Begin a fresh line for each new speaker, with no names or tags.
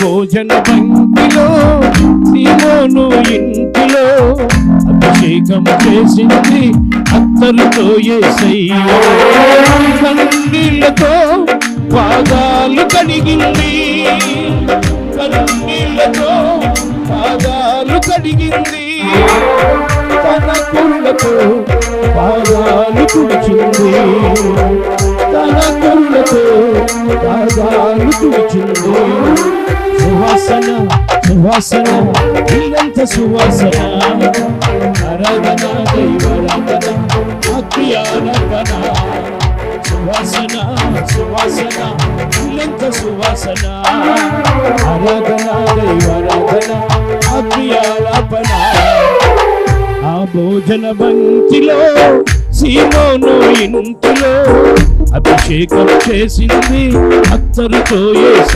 భోజన బంతిలో సీమోను ఇంటిలో అభిషేకం చేసింది అత్తరుతో యేసయ్య. కన్నీళ్లతో పాదాలు కడిగింది, కన్నీళ్లతో పాదాలు కడిగింది, తన కుళ్ళతో పాదాలు తుడిచింది, తన కుళ్ళతో పాదాలు తుడిచింది. సువాసన సువాసన ఇల్లంత సువాసన, ఆరాధన దైవారాధన అక్రియారాధన. సువాసన సువాసన ఇల్లంత సువాసన, ఆరాధన దైవారాధన అక్రియారాధన. ఆ భోజన బంతిలో సీమోను ఇంటిలో అభిషేకం చేసింది అత్తరుతో యేసయ్య.